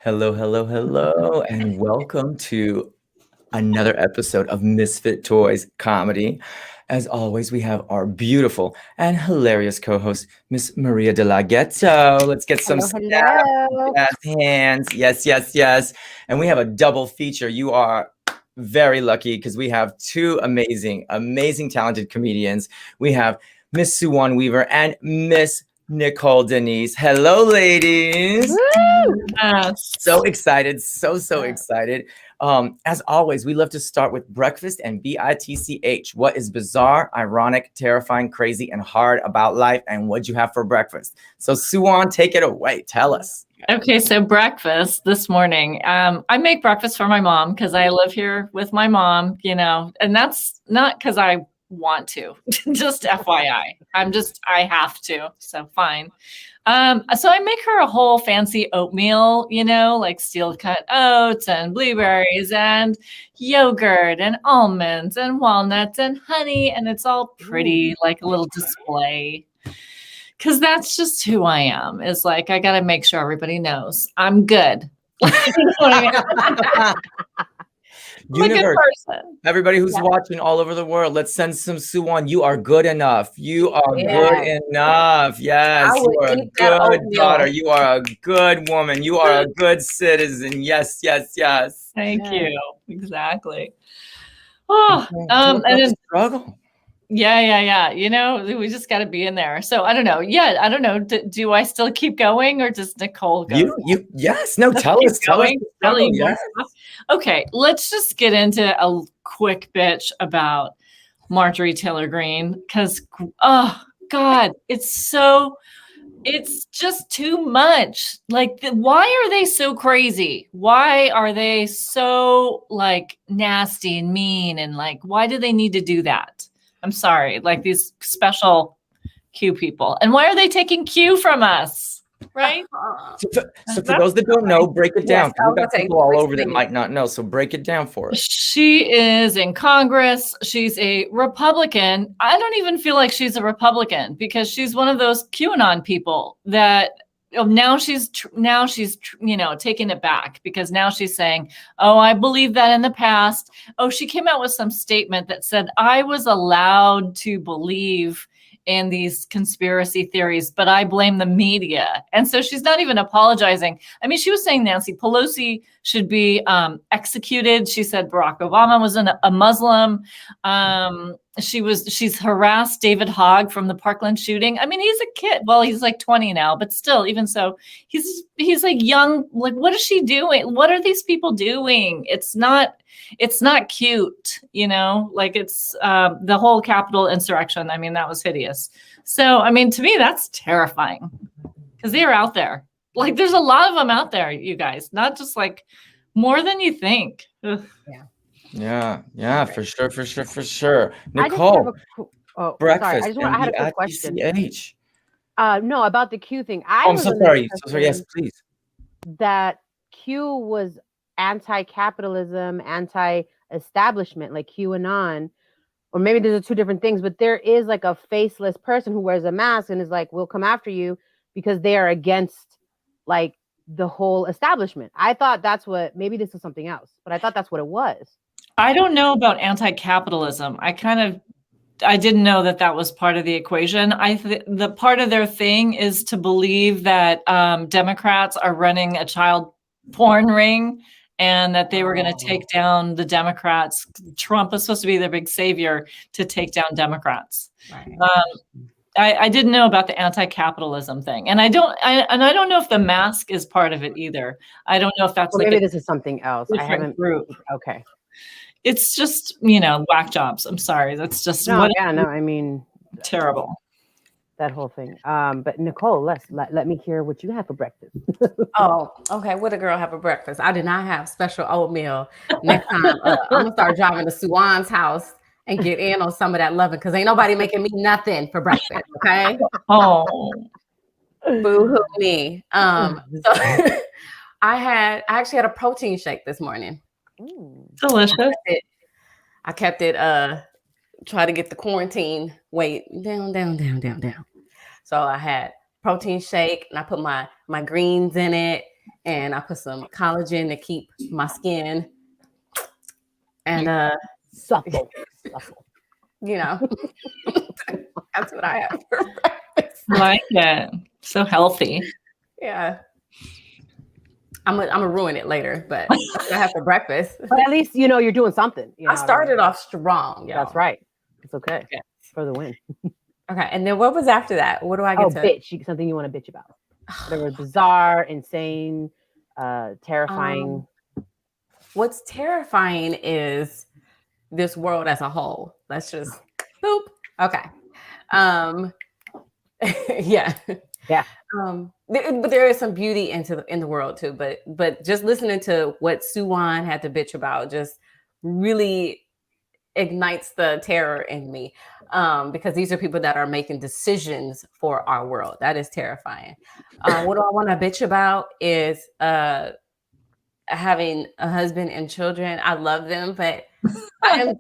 Hello, hello, hello, and welcome to another episode of Misfit Toys Comedy. As always, we have our beautiful and hilarious co-host, Miss Maria De La Ghetto. Let's get some Hello, snaps, hello. yes, hands. Yes, yes, yes. And we have a double feature. You are very lucky because we have two amazing, talented comedians. We have Miss Suwon Weaver and Miss Nicole Denise. Hello, ladies. Woo! Yes. So excited, so excited. As always, we love to start with breakfast and BITCH. What is bizarre, ironic, terrifying, crazy, and hard about life, and what'd you have for breakfast? So Suwon, take it away. Tell us. Okay, so breakfast this morning. I make breakfast for my mom because I live here with my mom, and that's not because I want to, just FYI. I have to, so fine. So I make her a whole fancy oatmeal, like steel cut oats and blueberries and yogurt and almonds and walnuts and honey. And it's all pretty, like a little display. Because that's just who I am. Is like, I got to make sure everybody knows I'm good. Universe, everybody who's watching all over the world, let's send some Suwon. You are good enough. You are good enough. Yes, you are a good daughter. You are a good woman. You are a good citizen. Yes, yes, yes. Thank you. Exactly. Oh, and then struggle. Yeah. We just got to be in there. So I don't know. Yeah, I don't know. Do I still keep going or does Nicole go? Yes. No, tell us. Yes. Okay, let's just get into a quick bitch about Marjorie Taylor Greene because, oh God, it's just too much. Like, why are they so crazy? Why are they so like nasty and mean? And like, why do they need to do that? I'm sorry, like these special Q people. And why are they taking Q from us? Right? So for those that don't know, break it down. We've got people all over that might not know. So break it down for us. She is in Congress. She's a Republican. I don't even feel like she's a Republican because she's one of those QAnon people that now she's taking it back because now she's saying, oh, I believe that in the past. Oh, she came out with some statement that said I was allowed to believe in these conspiracy theories, but I blame the media. And so she's not even apologizing. I mean, she was saying Nancy Pelosi should be executed. She said Barack Obama was a Muslim. She's harassed David Hogg from the Parkland shooting. I mean, he's a kid. Well, he's like 20 now, but still, even so, he's like young. Like, what is she doing? What are these people doing? It's not cute, like it's the whole Capitol insurrection. I mean, that was hideous. So, I mean, to me, that's terrifying because they're out there. Like, there's a lot of them out there, you guys, not just like more than you think. Ugh. Yeah, for sure. Nicole, breakfast. I had a quick question. No, about the Q thing. I'm so sorry. Yes, please. That Q was anti-capitalism, anti-establishment, like QAnon, or maybe those are two different things, but there is like a faceless person who wears a mask and is like, we'll come after you because they are against like the whole establishment. I thought maybe this is something else, but I thought that's what it was. I don't know about anti-capitalism. I didn't know that was part of the equation. The part of their thing is to believe that Democrats are running a child porn ring and that they were going to take down the Democrats. Trump was supposed to be their big savior to take down Democrats. Right. I didn't know about the anti-capitalism thing, and I don't know if the mask is part of it either. I don't know if that's maybe this is something else. I haven't. Group. Okay. It's just whack jobs. I'm sorry. That's just I mean, terrible. That whole thing. But Nicole, let me hear what you have for breakfast. Oh, okay. What a girl have for breakfast. I did not have special oatmeal. Next time, I'm gonna start driving to Suwon's house and get in on some of that loving because ain't nobody making me nothing for breakfast. Okay. Oh, boo-hoo me. So I actually had a protein shake this morning. Delicious. I kept it try to get the quarantine weight down. So I had protein shake and I put my greens in it and I put some collagen to keep my skin and supple. You know, that's what I have for breakfast. I like it. So healthy. Yeah. I'm gonna ruin it later, but that's what I have for breakfast. But at least you're doing something. I started off strong. Y'all. That's right. It's okay. Yes. For the win. Okay, and then what was after that? What do I get to? Bitch. Something you want to bitch about. Whatever bizarre, insane, terrifying. What's terrifying is this world as a whole. Let's just boop. Okay. Yeah. But there is some beauty in the world too. But just listening to what Suwon had to bitch about just really ignites the terror in me. Because these are people that are making decisions for our world. That is terrifying. What do I want to bitch about is having a husband and children. I love them, but I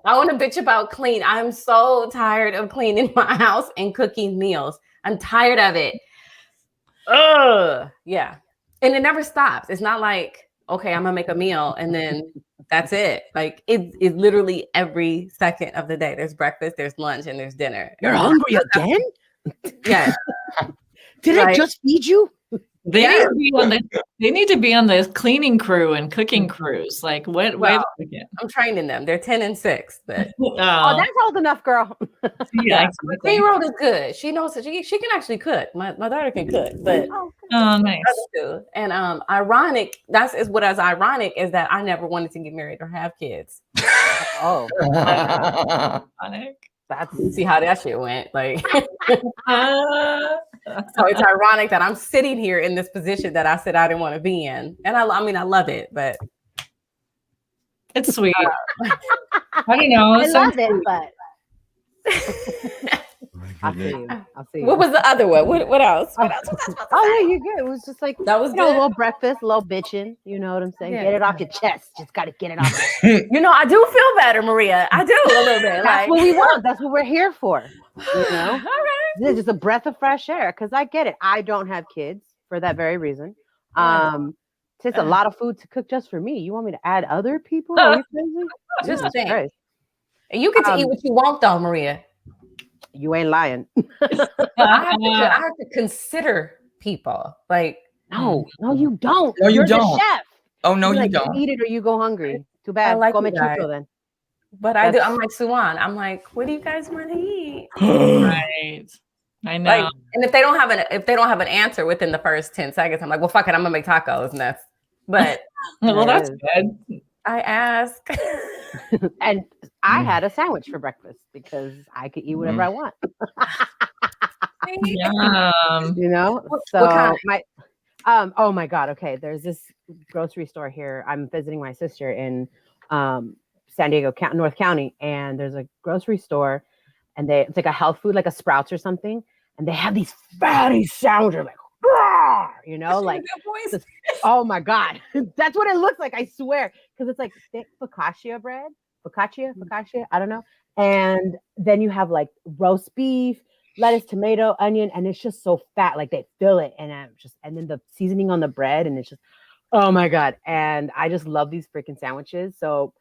want to bitch about clean. I'm so tired of cleaning my house and cooking meals. I'm tired of it. Yeah. And it never stops. It's not like, okay, I'm gonna make a meal and then that's it. Like it literally every second of the day. There's breakfast, there's lunch, and there's dinner. You're hungry again? Yes. Did I just feed you? They need to be on the cleaning crew and cooking crews. Like what? Wait a second. I'm training them. They're 10 and 6. But that's old enough, girl. Yeah, 3-year-old is good. She knows that she can actually cook. My daughter can cook, but nice. And ironic. Is ironic is that I never wanted to get married or have kids. Ironic. See how that shit went. Like, so it's ironic that I'm sitting here in this position that I said I didn't want to be in, and I love it, but it's sweet. I don't know. I love it, but I'll see you. What was the other one? What else? What else? You're good. It was just like that was a little breakfast, a little bitching. You know what I'm saying? Yeah. Get it off your chest. Just got to get it off. I do feel better, Maria. I do a little bit. That's what we want. That's what we're here for. All right. This is just a breath of fresh air. Because I get it. I don't have kids for that very reason. It's a lot of food to cook just for me. You want me to add other people? Are you crazy? Just think. And you get to eat what you want, though, Maria. You ain't lying. I have to consider people. Like, no, you don't. No, you You're don't. The chef. Oh no, you don't. You eat it or you go hungry. Too bad. Go mechucho then. But I do. I'm like Suwon. I'm like, what do you guys want to eat? Right. I know. Like, and if they don't have an answer within the first 10 seconds, I'm like, well, fuck it. I'm gonna make tacos, and that's. But well, that's good. I ask. And I had a sandwich for breakfast because I could eat whatever I want. So my oh my God. Okay. There's this grocery store here. I'm visiting my sister in San Diego North County, and there's a grocery store and it's like a health food, like a Sprouts or something. And they have these fatty sandwiches like, like, oh my God, that's what it looks like. I swear. Cause it's like thick focaccia bread, focaccia, I don't know. And then you have like roast beef, lettuce, tomato, onion, and it's just so fat. Like they fill it and then the seasoning on the bread, and it's just, oh my God. And I just love these freaking sandwiches. So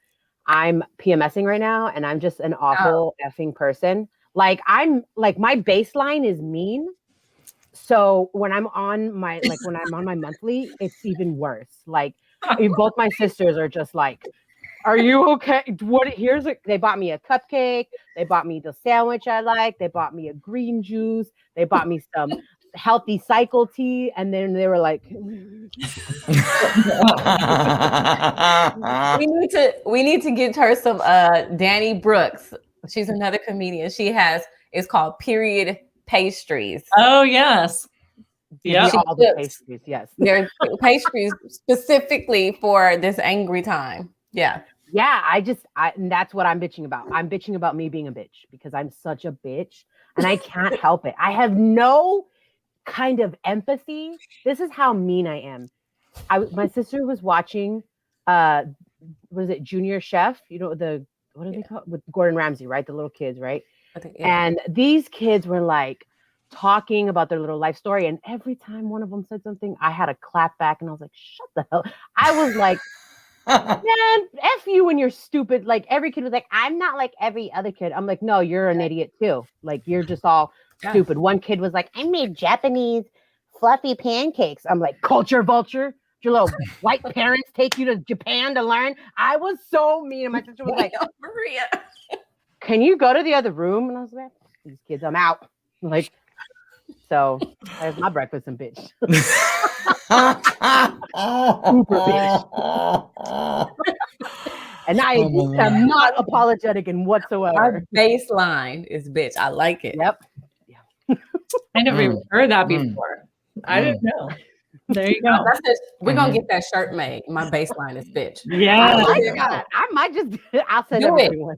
I'm PMSing right now, and I'm just an awful effing person. Like my baseline is mean. So when I'm on my monthly, it's even worse. Like both my sisters are just like, are you okay? They bought me a cupcake. They bought me the sandwich I like. They bought me a green juice. They bought me some healthy cycle tea. And then they were like, we need to give her some Danny Brooks. She's another comedian. It's called Period Pastries. Oh yes. Yeah, all the pastries. Yes, they're pastries specifically for this angry time. Yeah. And that's what I'm bitching about. I'm bitching about me being a bitch because I'm such a bitch and I can't help it. I have no kind of empathy. This is how mean I am. My sister was watching, was it Junior Chef? What are they called? With Gordon Ramsay, right? The little kids, right? And these kids were like talking about their little life story. And every time one of them said something, I had to clap back and I was like, shut the hell. I was like, man, F you and you're stupid. Like every kid was like, I'm not like every other kid. I'm like, no, you're an idiot too. Like you're just all stupid. One kid was like, I made Japanese fluffy pancakes. I'm like, culture vulture. Your little white parents take you to Japan to learn. I was so mean. And my sister was like, Maria, can you go to the other room? And I was like, these kids, I'm out. Like, so there's my breakfast and bitch. Super bitch. And I am not apologetic in whatsoever. Our baseline is bitch. I like it. Yep. I never even heard that before. I didn't know. There you go. That's it. We're gonna get that shirt made. My baseline is bitch. Yeah. I might just. I'll send Do everyone.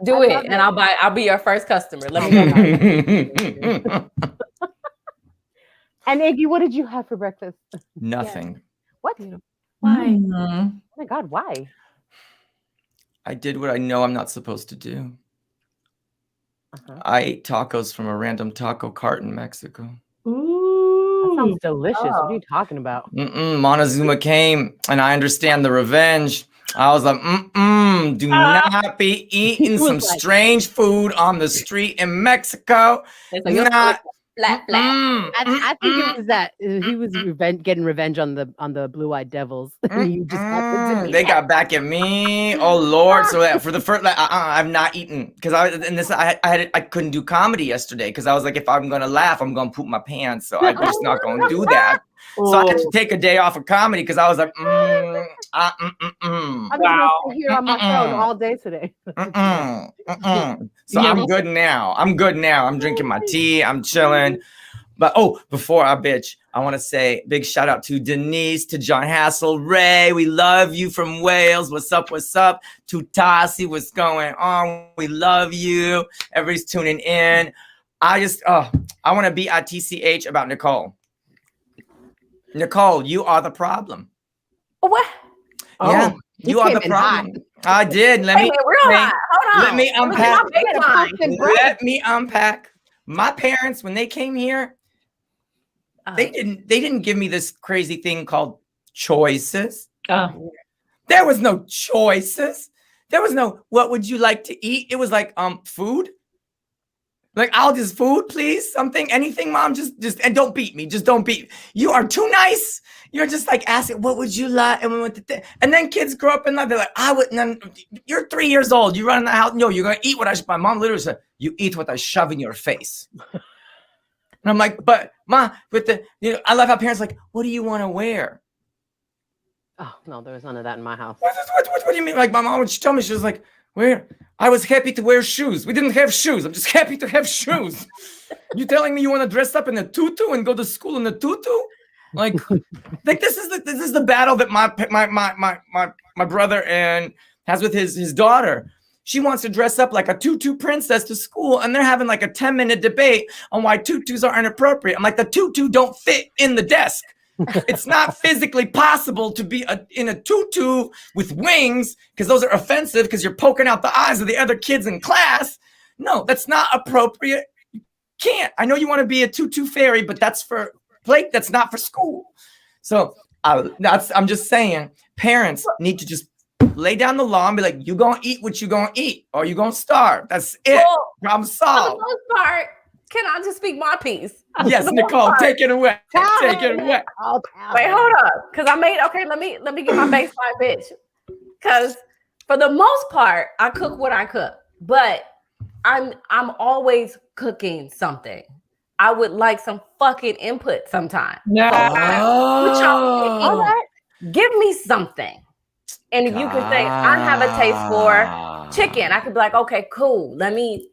Do it, and I'll be your first customer. Let me know. And Iggy, what did you have for breakfast? Nothing. What? Why? Oh my God, why? I did what I know I'm not supposed to do. I ate tacos from a random taco cart in Mexico. That sounds delicious. What are you talking about? Montezuma came, and I understand the revenge. I was like, do not be eating some strange food on the street in Mexico. Not. I think it was that he was getting revenge on the blue-eyed devils. You just they got back at me. Oh Lord! So for the first, I've not eaten because I couldn't do comedy yesterday because I was like, if I'm gonna laugh, I'm gonna poop my pants. So I'm just not gonna do that. So I had to take a day off of comedy because I was like, I'm gonna sit here on my phone all day today. So I'm good now. I'm drinking my tea. I'm chilling. But before I bitch, I want to say big shout out to Denise, to John Hassel, Ray. We love you from Wales. What's up? What's up? To Tassi, what's going on? We love you. Everybody's tuning in. I want to be at TCH about Nicole. Nicole, you are the problem. What? Yeah, you are the problem. I did. Let me unpack. Let me unpack. My parents, when they came here, they didn't give me this crazy thing called choices. There was no choices. There was no what would you like to eat? It was like food. Like, I'll just food, please. Something, anything, mom. Just and don't beat me. Just don't beat me. You are too nice. You're just like asking, what would you like? And we went to and then kids grow up in life. They're like, I wouldn't. You're 3 years old. You run in the house. No, you're gonna eat what my mom literally said. You eat what I shove in your face. And I'm like, but ma, I love how parents are like, what do you want to wear? Oh no, there was none of that in my house. What do you mean? Like my mom would tell me, she was like, where? I was happy to wear shoes. We didn't have shoes. I'm just happy to have shoes. You telling me you want to dress up in a tutu and go to school in a tutu? Like this is the battle that my brother and has with his daughter. She wants to dress up like a tutu princess to school, and they're having like a 10-minute debate on why tutus are inappropriate. I'm like, the tutu don't fit in the desk. It's not physically possible to be in a tutu with wings because those are offensive because you're poking out the eyes of the other kids in class. No, that's not appropriate. You can't. I know you want to be a tutu fairy, but that's for Blake. That's not for school. So I'm just saying, parents need to just lay down the law and be like, you gonna eat what you gonna eat, or you gonna starve. That's it. Well, problem solved. For the most part, can I just speak my piece? Yes, Nicole, take it away. Take it away. Wait, hold up. Because let me get my baseline bitch. Because for the most part, I cook what I cook. But I'm always cooking something. I would like some fucking input sometime. No. Give me something. And if you can say, I have a taste for chicken, I could be like, okay, cool. Let me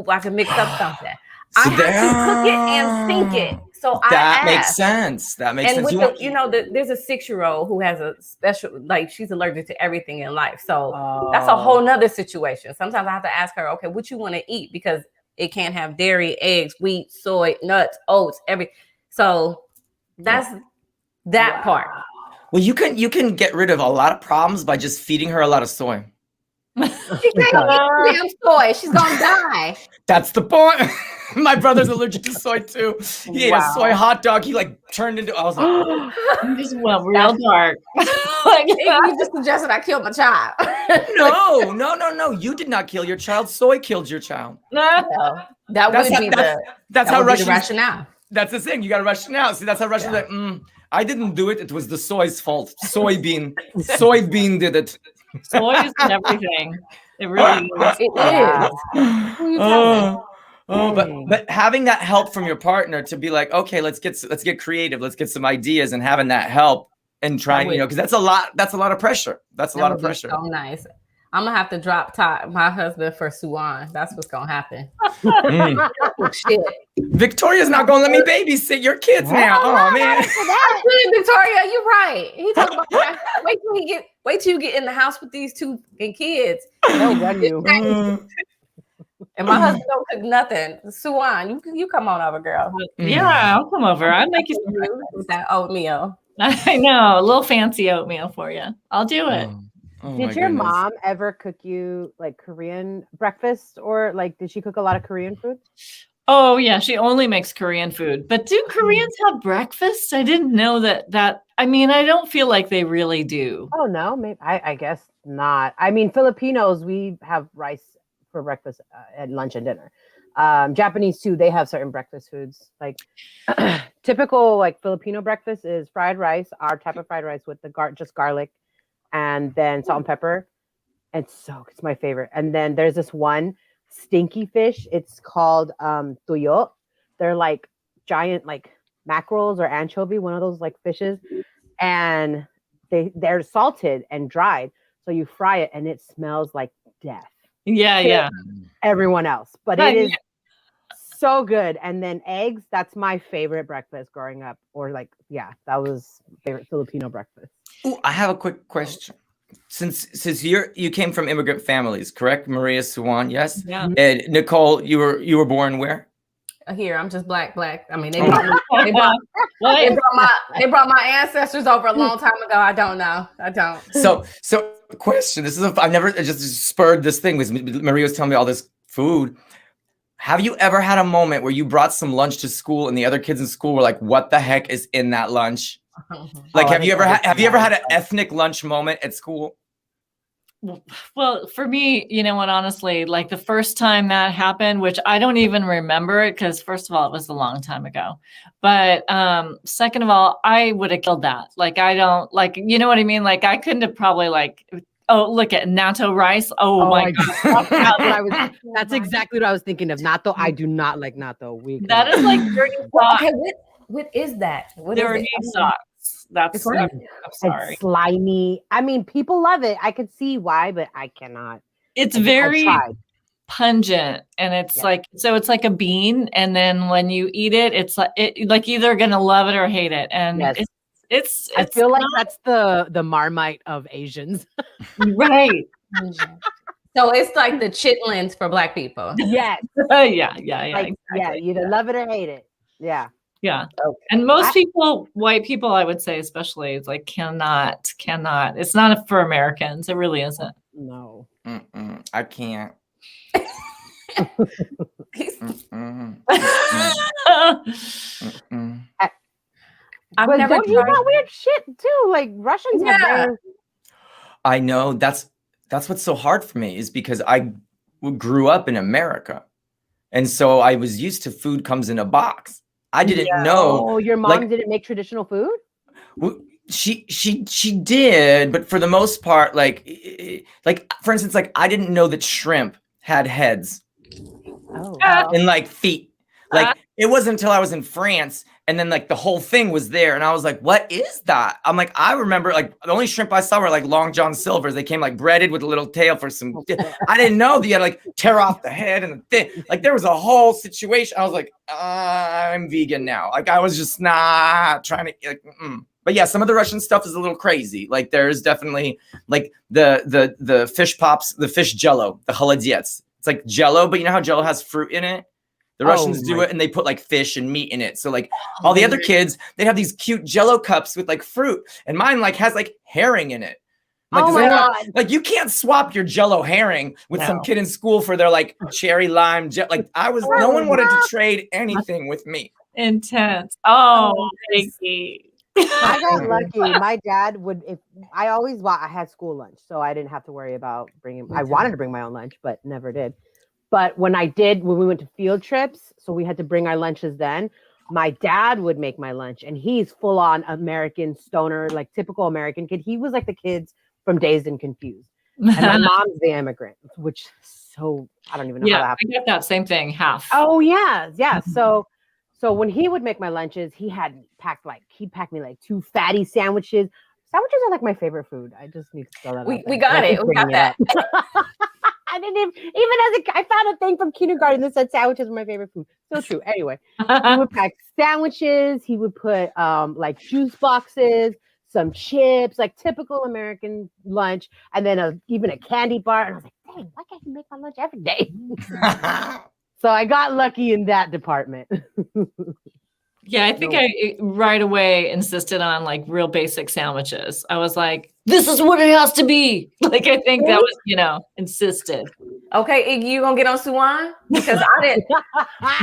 I can mix up something. I have to cook it and sink it. So that makes sense. That makes sense. There's a 6-year-old who has a special, like, she's allergic to everything in life. So that's a whole nother situation. Sometimes I have to ask her, okay, what you want to eat? Because it can't have dairy, eggs, wheat, soy, nuts, oats, so that's that part. Well, you can get rid of a lot of problems by just feeding her a lot of soy. She can't eat damn soy. She's gonna die. That's the point. My brother's allergic to soy too. He ate a soy hot dog. He like turned into. I was like, you just went real dark. You just suggested I killed my child. No. You did not kill your child. Soy killed your child. No, that's how Russian rationale. That's the thing. You got to rationale. See, that's how Russians like. I didn't do it. It was the soy's fault. Soybean did it. Soy is everything. It really is. It is. But having that help from your partner to be like, okay, let's get creative. Let's get some ideas, and having that help and trying, because that's a lot of pressure. That's a lot of pressure. So nice. I'm gonna have to drop top my husband for Suwon. That's what's gonna happen. Shit. Victoria's not gonna let me babysit your kids now. Oh man. Victoria, you're right. He talking about that. Wait till you get in the house with these two kids. They'll run you. And my husband don't cook nothing. Suwon, you come on over, girl. Yeah, I'll come over. I'll make you with that oatmeal. I know, a little fancy oatmeal for you. I'll do it. Did your mom ever cook you like Korean breakfast, or like did she cook a lot of Korean food? Oh yeah, she only makes Korean food. But do Koreans have breakfast? I didn't know that. I mean, I don't feel like they really do. Oh no, maybe I guess not. I mean, Filipinos, we have rice for breakfast at lunch and dinner. Japanese too, they have certain breakfast foods. Like typical like Filipino breakfast is fried rice, our type of fried rice with the just garlic and then salt and pepper. It's my favorite. And then there's this one stinky fish. It's called tuyo. They're like giant like mackerels or anchovy, one of those like fishes. And they're salted and dried. So you fry it and it smells like death. Yeah. Everyone else. But it is so good. And then eggs, that's my favorite breakfast growing up. Or like, that was favorite Filipino breakfast. Ooh, I have a quick question. Since you came from immigrant families, correct? Maria, Suwon, yes? Yeah. And Nicole, you were born where? Here, I'm just black. I mean, they brought my ancestors over a long time ago. I don't know. I don't. So question. This is I've never just spurred this thing. Maria was telling me all this food. Have you ever had a moment where you brought some lunch to school and the other kids in school were like, "What the heck is in that lunch?" Like, have you ever had an ethnic lunch moment at school? Well, for me, you know what, honestly, like the first time that happened, which I don't even remember it because first of all, it was a long time ago. But second of all, I would have killed that. Like, I don't like, you know what I mean? Like, I couldn't have probably like, oh, look at natto rice. Oh my God. That's exactly what I was thinking of. Natto. I do not like natto. That is like dirty socks. Okay, what is that? Dirty socks. I'm sorry. It's slimy. I mean, people love it. I could see why, but I cannot. It's very pungent, and it's like it's like a bean, and then when you eat it, it's like either gonna love it or hate it, and it's I feel like that's the Marmite of Asians, right? So it's like the chitlins for Black people. Yes. Yeah. Like, exactly. Yeah, you either love it or hate it. Yeah. Yeah. Okay. And most people, white people, I would say, especially, it's like cannot. It's not for Americans. It really isn't. No. I can't. I've never tried. You got weird shit too. Like Russians have their... I know. That's what's so hard for me is because I grew up in America. And so I was used to food comes in a box. I didn't know. Oh, your mom didn't make traditional food? She did, but for the most part, like for instance, like I didn't know that shrimp had heads. Oh, wow. And like feet. Like it wasn't until I was in France and then like the whole thing was there and I was like, what is that? I'm like, I remember like the only shrimp I saw were like Long John Silvers. They came like breaded with a little tail for some. I didn't know that you had to like tear off the head and the thing. Like there was a whole situation. I was like, I'm vegan now. Like I was just not trying to like. But yeah, some of the Russian stuff is a little crazy. Like there's definitely like the fish pops, the fish jello, the холодец. It's like jello, but you know how jello has fruit in it? The Russians do it and they put like fish and meat in it. So like all the other kids, they have these cute jello cups with like fruit. And mine like has like herring in it. Like, oh my God. Like, you can't swap your Jell-O herring with some kid in school for their like cherry lime. Like, no one wanted to trade anything with me. Intense. Oh, Iggy. I got lucky. My dad would, I had school lunch, so I didn't have to worry about I wanted to bring my own lunch, but never did. But when we went to field trips, so we had to bring our lunches then, my dad would make my lunch, and he's full on American stoner, like typical American kid. He was like the kids from Dazed and Confused. And my mom's the immigrant, which so I don't even know how that happened. I get that same thing, half. Oh yeah. So when he would make my lunches, he packed me like 2 fatty sandwiches. Sandwiches are like my favorite food. I just need to throw that out. We got it. We got that. I didn't even I found a thing from kindergarten that said sandwiches were my favorite food. So true. Anyway, he would pack sandwiches. He would put like juice boxes, some chips, like typical American lunch, and then even a candy bar. And I was like, dang, why can't he make my lunch every day? So I got lucky in that department. Yeah, I think I right away insisted on like real basic sandwiches. I was like, this is what it has to be. Like, I think that was, insisted. Okay, Iggy, you gonna get on Suwon? Because I didn't.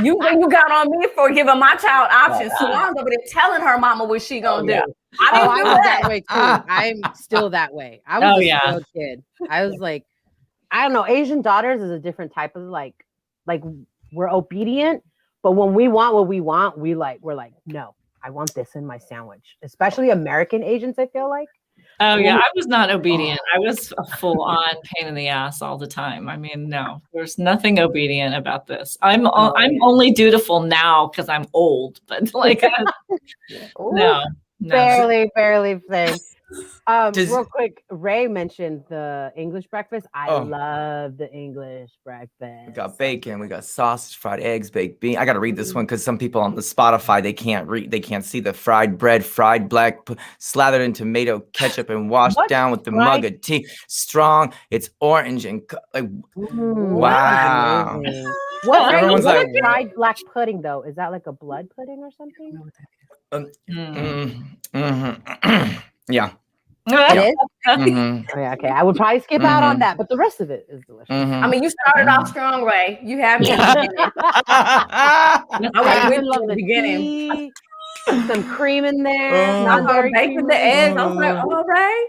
you got on me for giving my child options. Suwon's over there telling her mama what she gonna do. I was that way too. I'm still that way. I was a spoiled kid. I was like, I don't know. Asian daughters is a different type of like we're obedient, but when we want what we want, we're like, no, I want this in my sandwich. Especially American Asians, I feel like. Oh yeah, I was not obedient. I was a full-on pain in the ass all the time. I mean, no, there's nothing obedient about this. I'm only dutiful now because I'm old, but like, no. Barely thing. Real quick, Ray mentioned the English breakfast. I love the English breakfast. We got bacon, we got sausage, fried eggs, baked bean. I got to read this one because some people on the Spotify, they can't see the fried bread, fried black, slathered in tomato ketchup and washed down with the mug of tea. Strong, it's orange and like, wow. What's fried black pudding though? Is that like a blood pudding or something? Yeah. It is? Okay. I would probably skip out on that, but the rest of it is delicious. I mean, you started off strong, Ray. You have me. I love the beginning. Some cream in there. Not very baking the eggs. I was like, all right.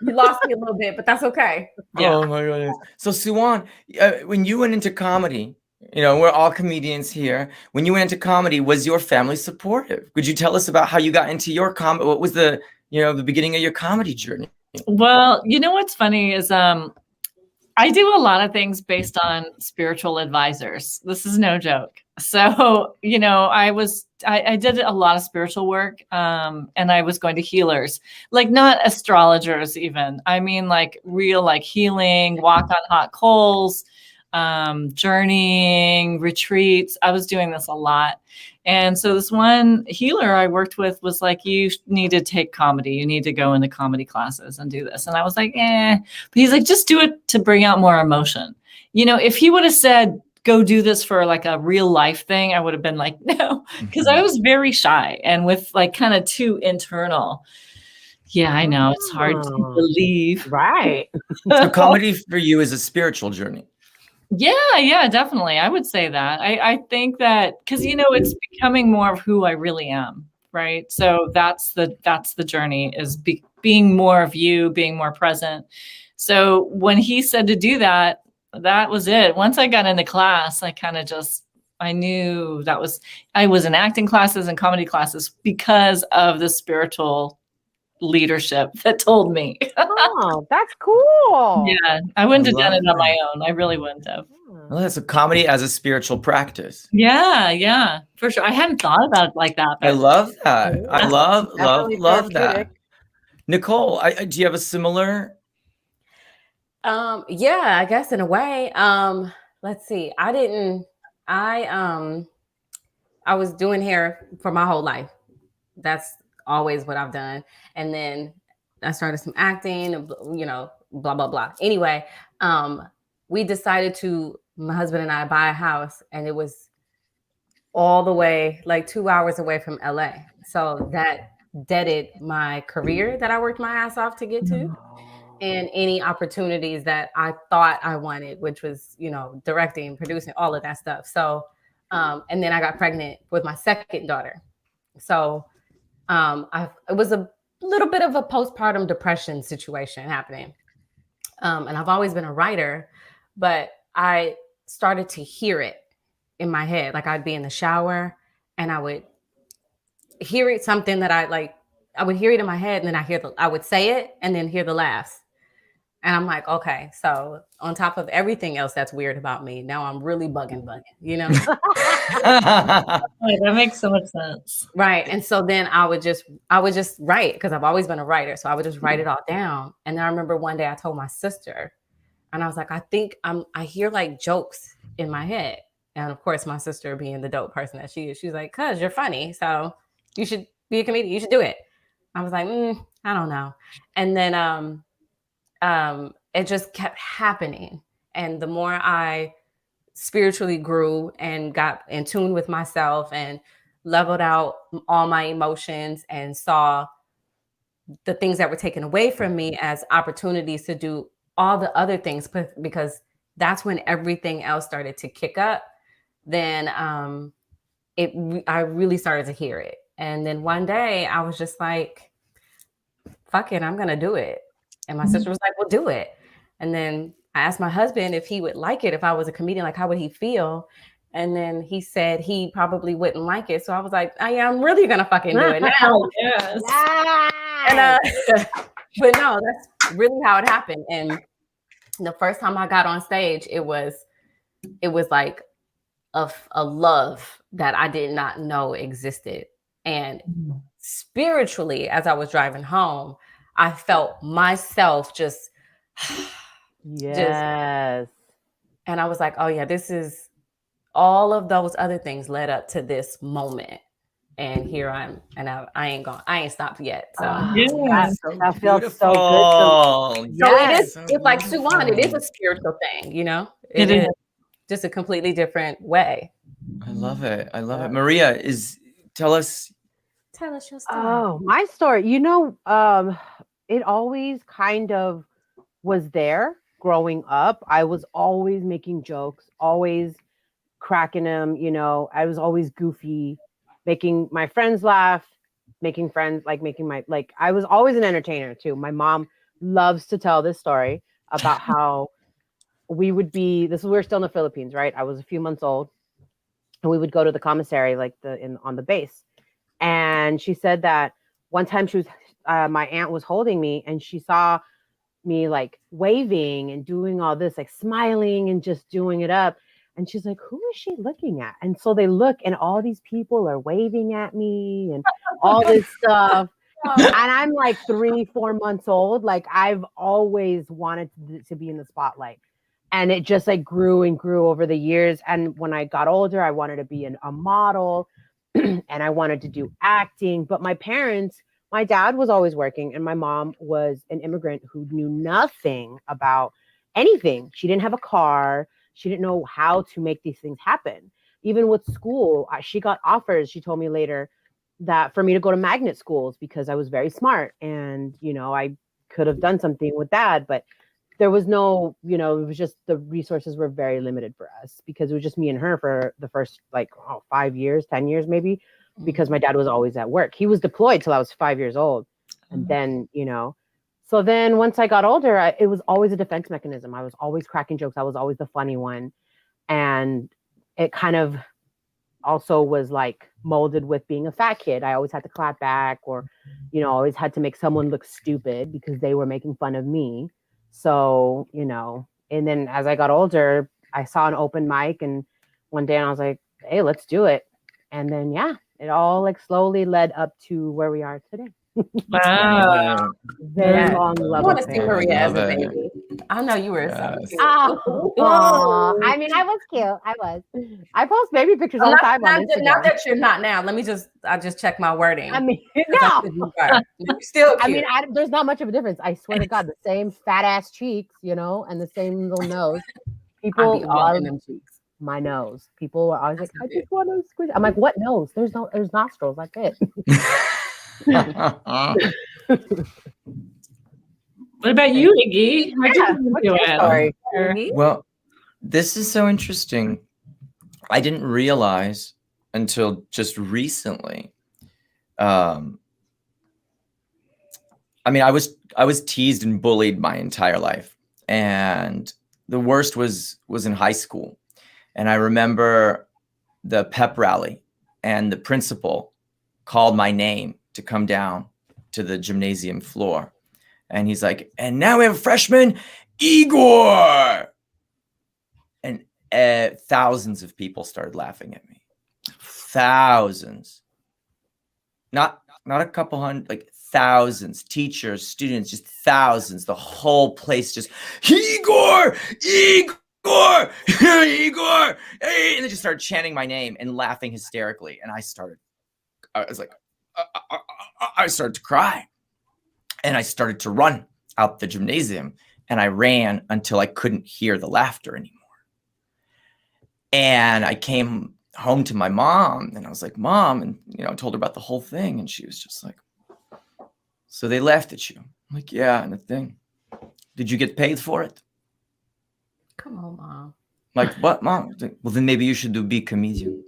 You lost me a little bit, but that's okay. Yeah. Oh my goodness. So Suwon, when you went into comedy, we're all comedians here. When you went into comedy, was your family supportive? Could you tell us about how you got into your comedy? What was the beginning of your comedy journey? Well, what's funny is I do a lot of things based on spiritual advisors. This is no joke. So, I did a lot of spiritual work and I was going to healers, like not astrologers even. I mean, like real, like healing, walk on hot coals, journeying, retreats. I was doing this a lot. And so this one healer I worked with was like, you need to take comedy. You need to go into comedy classes and do this. And I was like, But he's like, just do it to bring out more emotion. If he would have said, go do this for like a real life thing, I would have been like, no, because I was very shy and with like kind of too internal. Yeah, I know. It's hard to believe. Right. So comedy for you is a spiritual journey. Yeah, definitely. I would say that. I think that because it's becoming more of who I really am, right? So that's the journey is being more of you, being more present. So when he said to do that, that was it. Once I got into class, I kind of I knew I was in acting classes and comedy classes because of the spiritual leadership that told me. Oh, that's cool. Yeah, I wouldn't have done it on my own. I really wouldn't have. Well, that's a comedy as a spiritual practice. Yeah, for sure. I hadn't thought about it like that. I love that. I love that. Nicole, do you have a similar? Yeah, I guess in a way. Let's see. I was doing hair for my whole life. That's always what I've done. And then I started some acting, blah, blah, blah. Anyway, we decided my husband and I buy a house, and it was all the way like 2 hours away from LA. So that deaded my career that I worked my ass off to get to, and any opportunities that I thought I wanted, which was, directing, producing, all of that stuff. So, and then I got pregnant with my second daughter. So it was a little bit of a postpartum depression situation happening. And I've always been a writer, but I started to hear it in my head. Like I'd be in the shower and I would hear it, something that I would hear it in my head, and then I would say it and then hear the laughs. And I'm like, okay, so on top of everything else that's weird about me, now I'm really bugging, That makes so much sense. Right. And so then I would just write, because I've always been a writer. So I would just write it all down. And then I remember one day I told my sister, and I was like, I think I hear like jokes in my head. And of course, my sister, being the dope person that she is, she's like, cuz you're funny, so you should be a comedian. You should do it. I was like, I don't know. And then it just kept happening. And the more I spiritually grew and got in tune with myself and leveled out all my emotions and saw the things that were taken away from me as opportunities to do all the other things, because that's when everything else started to kick up. Then I really started to hear it. And then one day I was just like, fuck it, I'm going to do it. And my sister was like, well, do it. And then I asked my husband if he would like it if I was a comedian, like how would he feel? And then he said he probably wouldn't like it. So I was like, oh, yeah, I'm really going to fucking do it now. Yes. And, but no, that's really how it happened. And the first time I got on stage, it was like a love that I did not know existed. And spiritually, as I was driving home, I felt myself just, yes. And I was like, oh yeah, this is all of those other things led up to this moment. And here I'm, and I ain't stopped yet. So that feels so good. So it's like Suwon, it is a spiritual thing, it is just a completely different way. I love it. Maria, tell us your story. Oh, my story. It always kind of was there growing up. I was always making jokes, always cracking them. I was always goofy, making my friends laugh, making friends, I was always an entertainer too. My mom loves to tell this story about how we would be, we're still in the Philippines, right? I was a few months old and we would go to the commissary, on the base. And she said that one time my aunt was holding me and she saw me like waving and doing all this, like smiling and just doing it up. And she's like, who is she looking at? And so they look and all these people are waving at me and all this stuff. And I'm like 3-4 months old. Like I've always wanted to be in the spotlight. And it just like grew and grew over the years. And when I got older, I wanted to be a model and I wanted to do acting. But my dad was always working and my mom was an immigrant who knew nothing about anything. She didn't have a car. She didn't know how to make these things happen. Even with school, she got offers. She told me later that for me to go to magnet schools because I was very smart and, I could have done something with that, but there was no, it was just the resources were very limited for us because it was just me and her for the first 5 years, 10 years, maybe, because my dad was always at work. He was deployed till I was 5 years old. And then, so then once I got older, it was always a defense mechanism. I was always cracking jokes. I was always the funny one. And it kind of also was like molded with being a fat kid. I always had to clap back or, always had to make someone look stupid because they were making fun of me. So, and then as I got older, I saw an open mic and one day I was like, hey, let's do it. And then, it all slowly led up to where we are today. Wow. Very long love. I want to see Maria as a baby. I know you were so cute. I mean, I was cute. I was. I post baby pictures all the time on Instagram. Not that you're not now. I just check my wording. I mean, no. You're still cute. I mean, there's not much of a difference. I swear to God, the same fat ass cheeks, and the same little nose. People love them cheeks. My nose. People were always like, I just want to squeeze. I'm like, what nose? There's nostrils like it. What about you, Iggy? What's your story? Well, this is so interesting. I didn't realize until just recently. I mean, I was teased and bullied my entire life, and the worst was in high school. And I remember the pep rally, and the principal called my name to come down to the gymnasium floor. And he's like, and now we have a freshman, Igor. And thousands of people started laughing at me. Thousands. Not a couple hundred, like thousands. Teachers, students, just thousands. The whole place just, Igor! Igor! Igor! Hey! And they just started chanting my name and laughing hysterically. And I started to cry. And I started to run out the gymnasium, and I ran until I couldn't hear the laughter anymore. And I came home to my mom, and I was like, Mom, and I told her about the whole thing, and she was just like, so they laughed at you? I'm like, yeah, and the thing, did you get paid for it? Come on, Mom. Like, what, Mom? Well, then maybe you should be a comedian.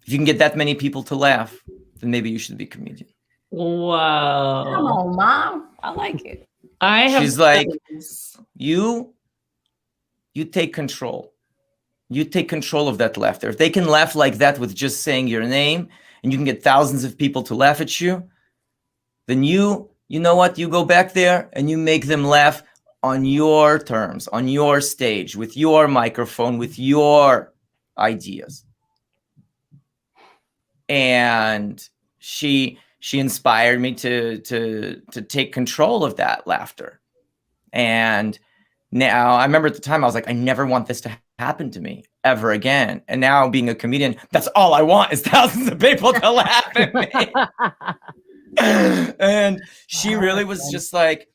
If you can get that many people to laugh, then maybe you should be a comedian. Wow. Come on, Mom. I like it. She's like, you take control. You take control of that laughter. If they can laugh like that with just saying your name, and you can get thousands of people to laugh at you, then you know what? You go back there and you make them laugh on your terms, on your stage, with your microphone, with your ideas. And she inspired me to take control of that laughter. And now, I remember at the time I was like, I never want this to happen to me ever again. And now, being a comedian, that's all I want, is thousands of people to laugh at me. And she really was just like,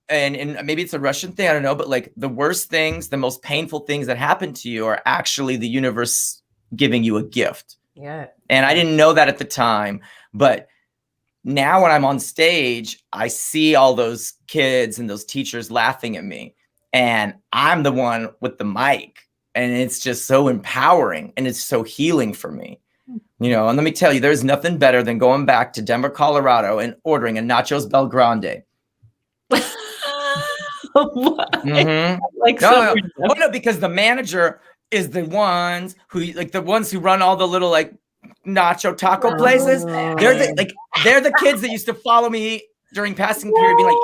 and maybe it's a Russian thing, I don't know, but like, the worst things, the most painful things that happen to you are actually the universe giving you a gift. Yeah. And I didn't know that at the time, but now when I'm on stage, I see all those kids and those teachers laughing at me, and I'm the one with the mic, and it's just so empowering, and it's so healing for me. And let me tell you, there's nothing better than going back to Denver, Colorado and ordering a Nachos Bel Grande. Mm-hmm. No, because the manager is the ones who run all the little like nacho taco places. They're the kids that used to follow me during passing period, being like,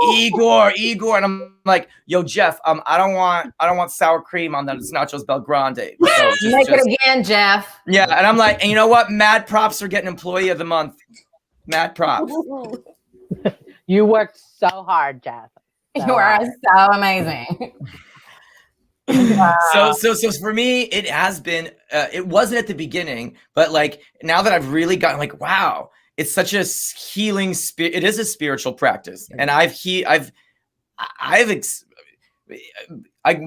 Igor, and I'm like, yo, Jeff, I don't want sour cream on those Nachos Bel Grande. So Make it again, Jeff. Yeah, and I'm like, and you know what? Mad props for getting Employee of the Month. Mad props. You worked so hard, Jeff. You are so amazing. Wow. So for me, it has been. It wasn't at the beginning, but like now that I've really gotten like, wow, it's such a healing spirit. It is a spiritual practice, and I've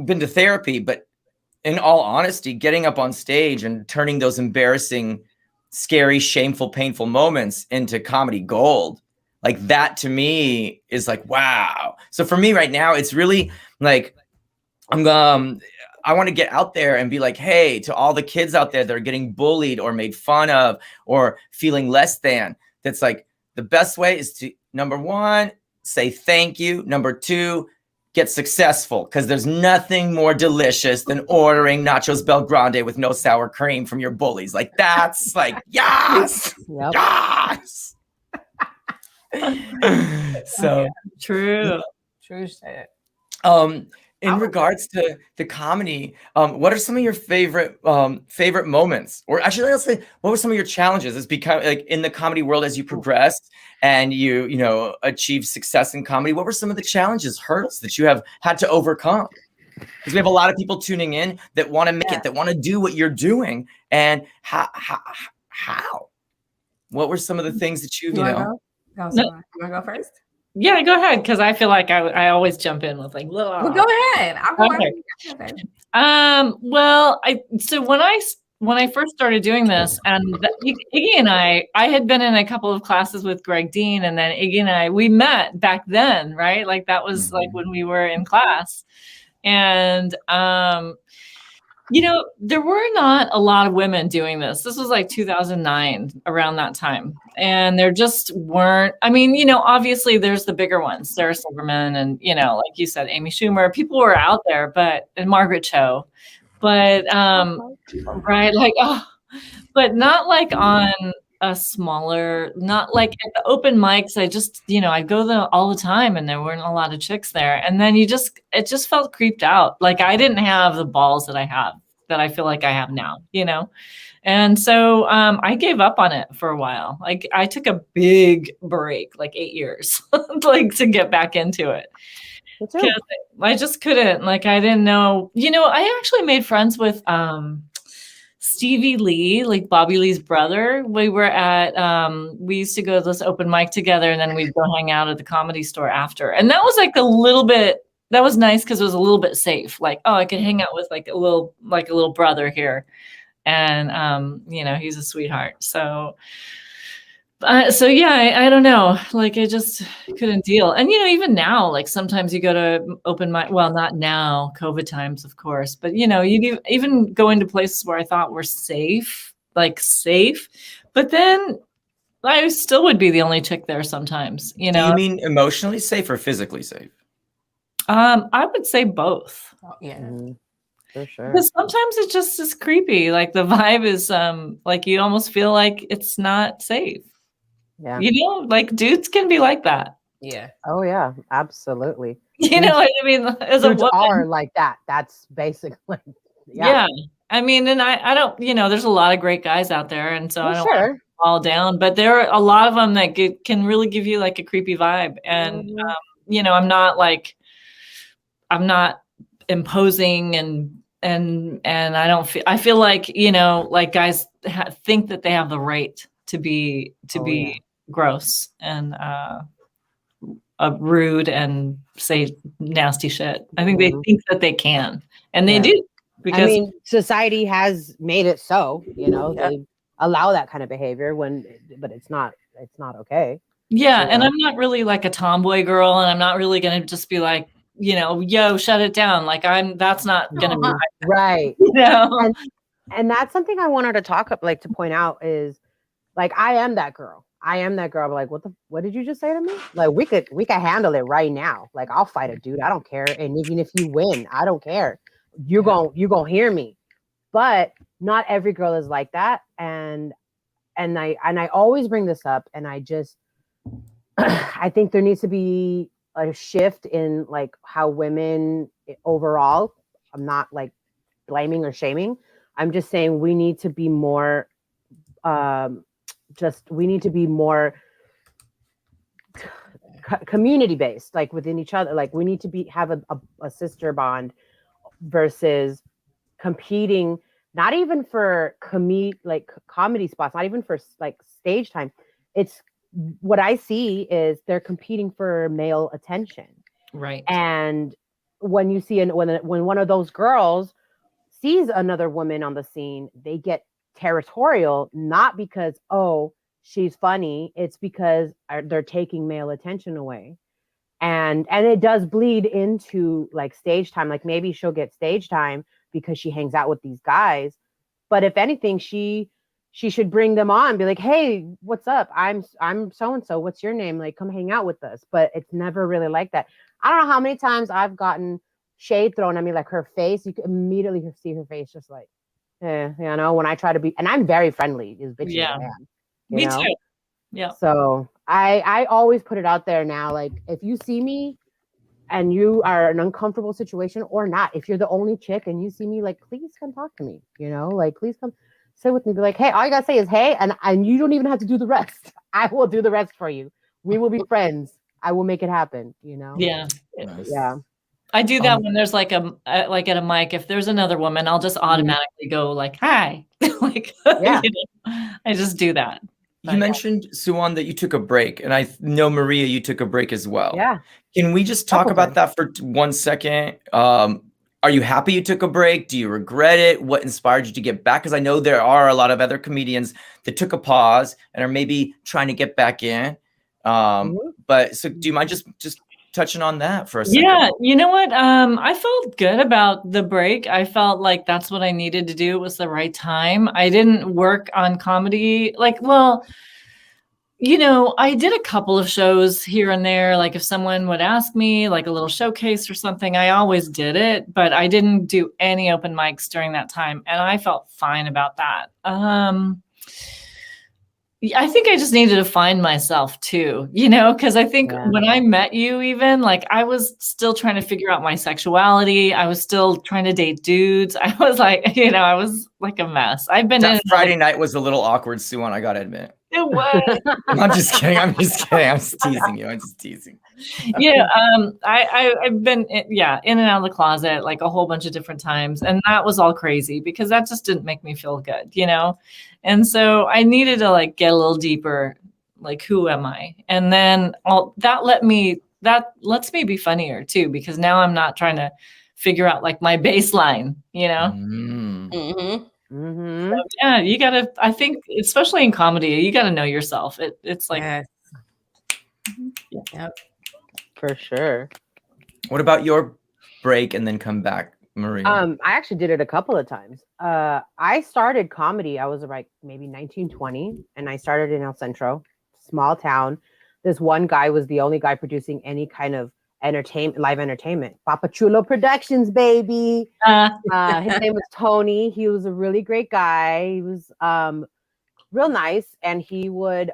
been to therapy, but in all honesty, getting up on stage and turning those embarrassing, scary, shameful, painful moments into comedy gold, like that to me is like, wow. So for me right now, it's really like, I want to get out there and be like, hey, to all the kids out there that are getting bullied or made fun of or feeling less than, that's like, the best way is to, number one, say thank you. Number two, get successful, because there's nothing more delicious than ordering Nachos Bel Grande with no sour cream from your bullies. Like, that's like, yes, yes. So true shit. In regards to the comedy, what are some of your favorite moments? Or actually, let's say, what were some of your challenges? It's become like in the comedy world as you progressed and you achieved success in comedy. What were some of the challenges, hurdles that you have had to overcome? Because we have a lot of people tuning in that want to make it, that want to do what you're doing. And how? What were some of the things that you know? You want to go first? Yeah, go ahead, because I feel like I always jump in with like, well, go ahead. I'll go ahead. Well, so when when I first started doing this, and Iggy and I had been in a couple of classes with Greg Dean, and then Iggy and I, we met back then, right? Like that was like when we were in class. And, you know, there were not a lot of women doing this. This was like 2009, around that time. And there just weren't, I mean, you know, obviously there's the bigger ones, Sarah Silverman and, you know, like you said, Amy Schumer, people were out there, and Margaret Cho, but, right. Like, but not like on a smaller, not like at the open mics. I just, you know, I go there all the time and there weren't a lot of chicks there. And then it just felt creeped out. Like I didn't have the balls that I feel like I have now, you know? And so I gave up on it for a while. Like I took a big break, like 8 years, like to get back into it. I just couldn't, like, I didn't know, you know, I actually made friends with Stevie Lee, like Bobby Lee's brother. We were at, we used to go to this open mic together and then we'd go hang out at the Comedy Store after. And that was like a little bit, that was nice because it was a little bit safe. Like, oh, I could hang out with like a little brother here. And, you know, he's a sweetheart. So yeah, I don't know. Like I just couldn't deal. And, you know, even now, like sometimes you go to open mic, well, not now, COVID times, of course, but you know, you even go into places where I thought were safe, but then I still would be the only chick there sometimes, you know. Do you mean emotionally safe or physically safe? I would say both. Oh, yeah. For sure. Because sometimes it just is creepy. Like the vibe is like you almost feel like it's not safe. Yeah. You know, like dudes can be like that. Yeah. Oh yeah, absolutely. You know what I mean? As a woman, are like that. That's basically yeah. I mean, and I don't, you know, there's a lot of great guys out there, and so I don't want to fall down, but there are a lot of them that can really give you like a creepy vibe. And you know, I'm not imposing and I feel like, you know, like guys think that they have the right to be gross and rude and say nasty shit. I think they think that they can, and they do, because I mean, society has made it so, you know, they allow that kind of behavior but it's not okay. Yeah. And I'm not really like a tomboy girl, and I'm not really going to just be like, you know, yo, shut it down. Like that's not going to be right. You know? And that's something I wanted to to point out is like, I am that girl. I'm like, what did you just say to me? Like we could handle it right now. Like I'll fight a dude. I don't care. And even if you win, I don't care. You're gonna hear me. But not every girl is like that. And I always bring this up, and I just I think there needs to be a shift in like how women overall. I'm not like blaming or shaming. I'm just saying we need to be more community based, like within each other. Like we need to have a sister bond versus competing, not even for comedy spots, not even for like stage time. It's what I see is they're competing for male attention. Right. And when you see when one of those girls sees another woman on the scene, they get territorial, not because, oh, she's funny. It's because they're taking male attention away. And it does bleed into like stage time. Like maybe she'll get stage time because she hangs out with these guys. But if anything, she should bring them on, be like, hey, what's up? I'm so-and-so. What's your name? Like, come hang out with us. But it's never really like that. I don't know how many times I've gotten shade thrown at me, like her face. You can immediately see her face just like, you know, when I try to be, and I'm very friendly as bitchy as I am. Me too. Yeah. So I always put it out there now. Like if you see me and you are in an uncomfortable situation or not, if you're the only chick and you see me, like, please come talk to me, you know, like, please come sit with me. Be like, hey, all you gotta say is, hey, and you don't even have to do the rest. I will do the rest for you. We will be friends. I will make it happen, you know? Yeah. Yeah. I do that when there's like like at a mic, if there's another woman, I'll just automatically go like, hi. Like, yeah. You know, I just do that. You mentioned, Suwon, that you took a break, and I know, Maria, you took a break as well. Yeah. Can we just talk about that for 1 second? Are you happy you took a break? Do you regret it? What inspired you to get back? Because I know there are a lot of other comedians that took a pause and are maybe trying to get back in. But so do you mind just touching on that for a second? Yeah, you know what? I felt good about the break. I felt like that's what I needed to do. It was the right time. I didn't work on comedy. I did a couple of shows here and there. Like if someone would ask me like a little showcase or something, I always did it, but I didn't do any open mics during that time. And I felt fine about that. I think I just needed to find myself too, because I think when I met you, even like I was still trying to figure out my sexuality. I was still trying to date dudes. I was like, I was like a mess. I've been that Friday night was a little awkward, Suwon, I gotta admit. It was. I'm just kidding. I'm just teasing you. I'm just teasing. Yeah. I've been in and out of the closet like a whole bunch of different times. And that was all crazy because that just didn't make me feel good, And so I needed to like get a little deeper, like, who am I? And then that lets me be funnier too, because now I'm not trying to figure out like my baseline, Mm-hmm. So, yeah, you gotta. I think, especially in comedy, you gotta know yourself. It's like, for sure. What about your break and then come back, Maria? I actually did it a couple of times. I started comedy. I was like maybe 19, 20, and I started in El Centro, small town. This one guy was the only guy producing any kind of live entertainment. Papa Chulo Productions, baby. His name was Tony. He was a really great guy. He was real nice, and he would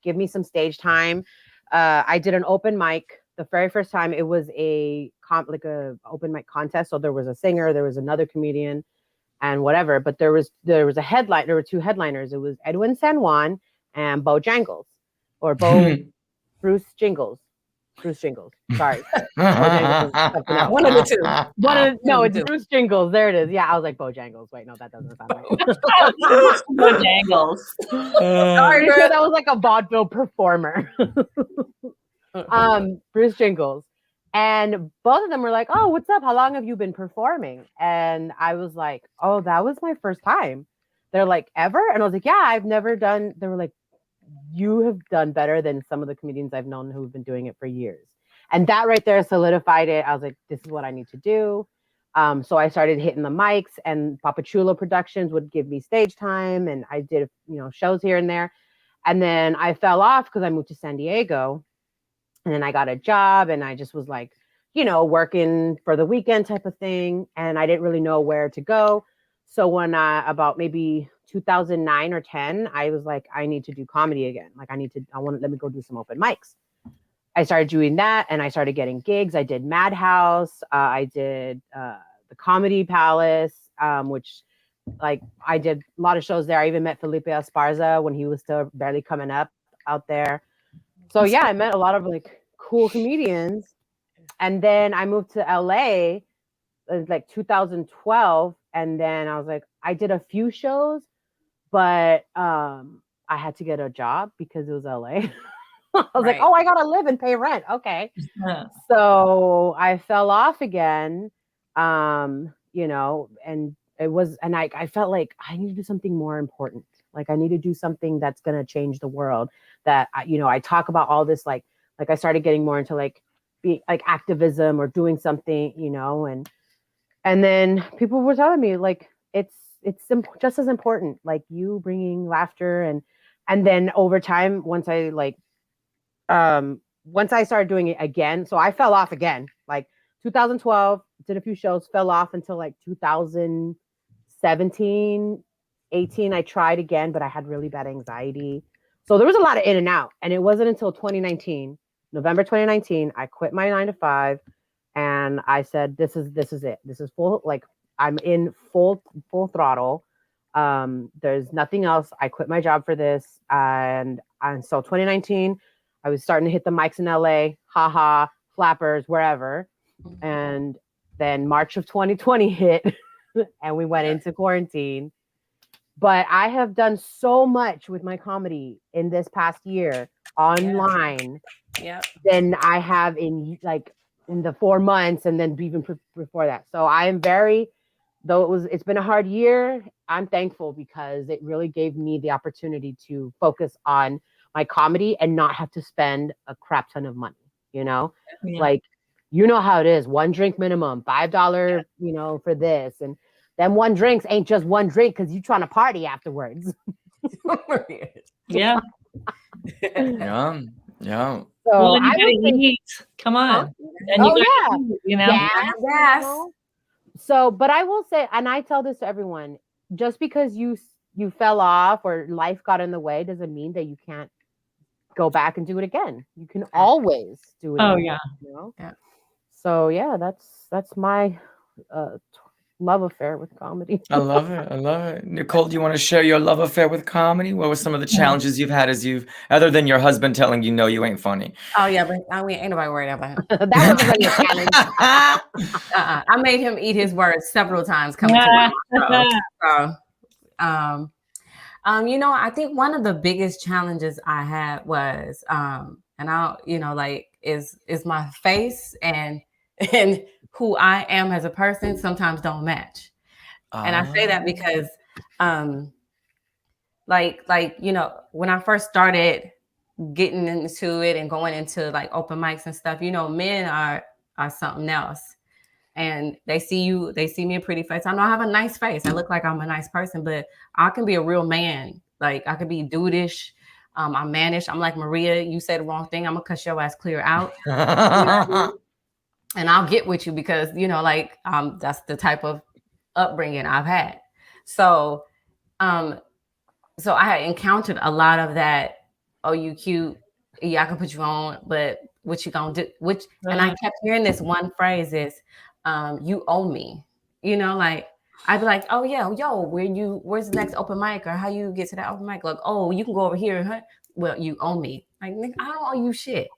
give me some stage time. I did an open mic the very first time. It was a open mic contest. So there was a singer, there was another comedian, and whatever. But there was a headline. There were two headliners. It was Edwin San Juan and Bojangles, or Bruce Jingles. Sorry. One of the two. It's Bruce Jingles. There it is. Yeah, I was like Bojangles. Wait, no, that doesn't sound right. Bojangles. Sorry, girl, that was like a vaudeville performer. Bruce Jingles. And both of them were like, "Oh, what's up? How long have you been performing?" And I was like, "Oh, that was my first time." They're like, "Ever?" And I was like, "Yeah, I've never done." They were like, "You have done better than some of the comedians I've known who've been doing it for years." And that right there solidified it. I was like, this is what I need to do. So I started hitting the mics, and Papa Chulo Productions would give me stage time, and I did, shows here and there. And then I fell off because I moved to San Diego, and then I got a job, and I just was like, working for the weekend type of thing. And I didn't really know where to go. So when about maybe 2009 or 10, I was like, I need to do comedy again. Like let me go do some open mics. I started doing that, and I started getting gigs. I did Madhouse. I did the Comedy Palace, which like I did a lot of shows there. I even met Felipe Esparza when he was still barely coming up out there. So yeah, I met a lot of like cool comedians. And then I moved to LA in like 2012. And then I was like, I did a few shows, but I had to get a job because it was LA. I was like, oh, I gotta live and pay rent. Okay. So I fell off again. And it was, and I felt like I need to do something more important. Like I need to do something that's gonna change the world. That I talk about all this, like I started getting more into like being like activism or doing something, and then people were telling me like it's just as important, like you bringing laughter, and then over time, once I started doing it again, so I fell off again, like 2012, did a few shows, fell off until like 2017, 18, I tried again, but I had really bad anxiety. So there was a lot of in and out, and it wasn't until November 2019, I quit my 9-to-5, and I said, this is it. This is full, like I'm in full throttle. There's nothing else. I quit my job for this. And so 2019, I was starting to hit the mics in LA, flappers, wherever. And then March of 2020 hit and we went into quarantine. But I have done so much with my comedy in this past year online than I have in like in the 4 months, and then even before that. So I am very, though it's been a hard year, I'm thankful because it really gave me the opportunity to focus on my comedy and not have to spend a crap ton of money, you know? Yeah. Like, you know how it is, 1 drink minimum, $5, you know, for this. And then 1 drinks ain't just 1 drink because you're trying to party afterwards. Yeah. Yeah. So well, I would eat. Come on. And you know? Yes. So, but I will say, and I tell this to everyone, just because you fell off or life got in the way doesn't mean that you can't go back and do it again. You can always do it. Oh, again, yeah. You know? Yeah. So yeah, that's my love affair with comedy. I love it. Nicole, do you want to share your love affair with comedy? What were some of the challenges you've had other than your husband telling you no, you ain't funny? Oh yeah, but ain't nobody worried about him. That was really a challenge. I made him eat his words several times coming to my show. You know, I think one of the biggest challenges I had was, is my face and who I am as a person sometimes don't match. And I say that because, you know, when I first started getting into it and going into like open mics and stuff, you know, men are something else. And they see me a pretty face. I know I have a nice face. I look like I'm a nice person, but I can be a real man. Like I could be dudeish. I'm mannish. I'm like, Maria, you say the wrong thing, I'm gonna cuss your ass clear out. And I'll get with you because, you know, like that's the type of upbringing I've had. So I had encountered a lot of that. Oh, you cute. Yeah, I can put you on, but what you gonna do? And I kept hearing this one phrase is, you owe me. You know, like I'd be like, oh yeah, yo, where's the next open mic, or how you get to that open mic? Like, oh, you can go over here. Huh? Well, you owe me. Like, nigga, I don't owe you shit.